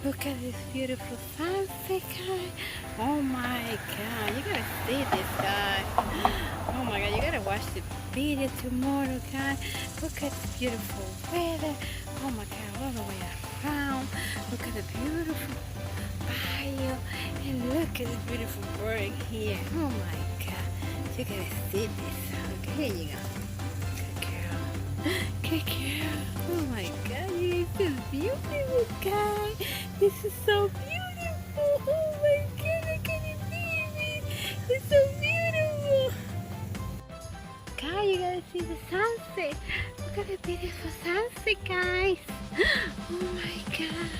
Look at this beautiful sunset, guys. Oh my God, you gotta see this, guys. Oh my God, you gotta watch the video tomorrow, guys. Look at the beautiful weather. Oh my God, all the way around. Look at the beautiful bayou. And look at the beautiful bird here. Oh my God, you gotta see this. Okay, here you go. Good girl. Good girl. Oh my God, this is beautiful, guys. This is so beautiful. Oh my God, I can't believe it. It's so beautiful. Guys, you gotta see the sunset. Look at the beautiful sunset, guys. Oh my God.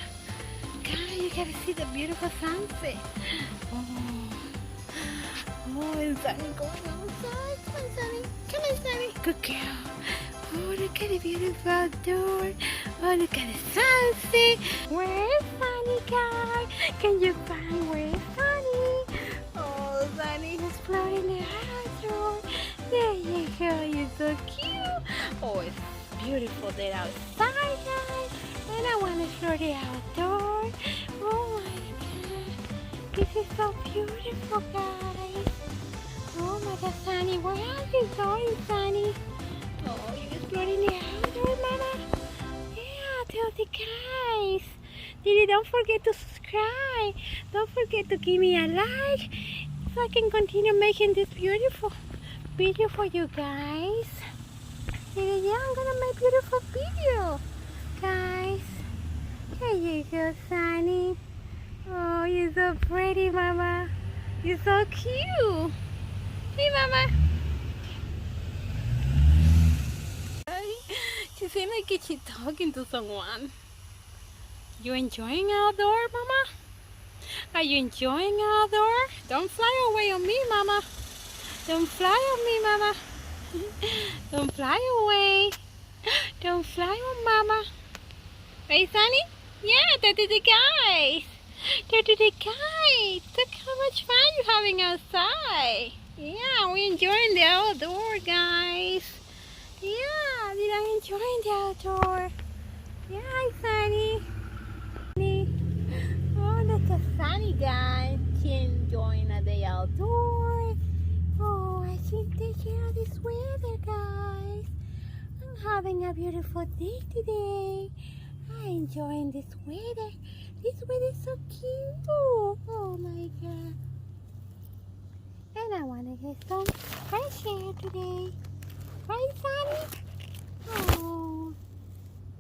Guys, you gotta see the beautiful sunset. Oh, and Sunny going outside. Come on, Sunny. Come on, Sunny. Good girl. Oh, look at the beautiful outdoor. Oh, look at the sunset. Where's Sunny, guys? Can you find where's Sunny? Oh, Sunny is exploring the outdoor. There you go. You're so cute. Oh, it's beautiful there outside, guys. And I want to explore the outdoor. Oh my God. This is so beautiful, guys. Oh my God, Sunny. Where are you going, Sunny? Oh, you're exploring the outdoor, Mama? Yeah, tell the guys. Don't forget to subscribe. Don't forget to give me a like so I can continue making this beautiful video for you guys. Yeah, I'm gonna make beautiful video, guys. Here you go, Sunny. Oh, you're so pretty, Mama. You're so cute. Hey, Mama. She seems like she's talking to someone. You enjoying outdoor, Mama? Are you enjoying outdoor? Don't fly away on me, Mama. Don't fly on me, Mama. Don't fly away. Don't fly on Mama. Right, Sunny? Yeah, that is the guys. That is the guys. Look how much fun you're having outside. Yeah, we're enjoying the outdoor, guys. Yeah, they're enjoying the outdoor. Yeah, hi, Sunny. Oh, that's a Sunny guy. She enjoying the day outdoor. Oh, I can take care of this weather, guys. I'm having a beautiful day today. I'm enjoying this weather. This weather is so cute. Oh my God. And I want to get some fresh air today. Right, Sunny? Oh,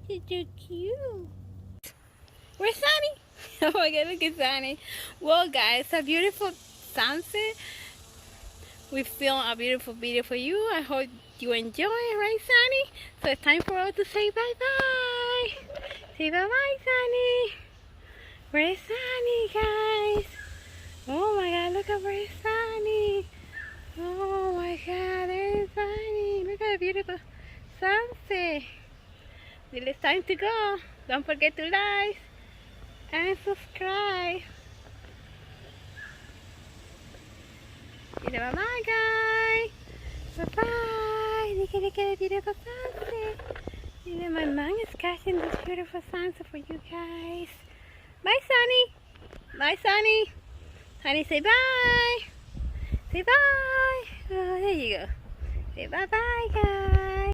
she's so cute. Where's Sunny? Oh my God, look at Sunny. Well, guys, a beautiful sunset. We filmed a beautiful video for you. I hope you enjoy it, right, Sunny? So it's time for us to say bye-bye. Say bye-bye, Sunny. Where's Sunny, guys? Oh my God, look at where's Sunny. Oh my God, there's Sunny. Look at the beautiful sunset. Well, it's time to go. Don't forget to like and subscribe. Say bye-bye, guys. Bye-bye. Look at the beautiful sunset. My mom is catching this beautiful sunset for you guys. Bye, Sunny. Bye, Sunny. Sunny, say bye. Say bye. Oh, there you go. Say bye-bye, guys.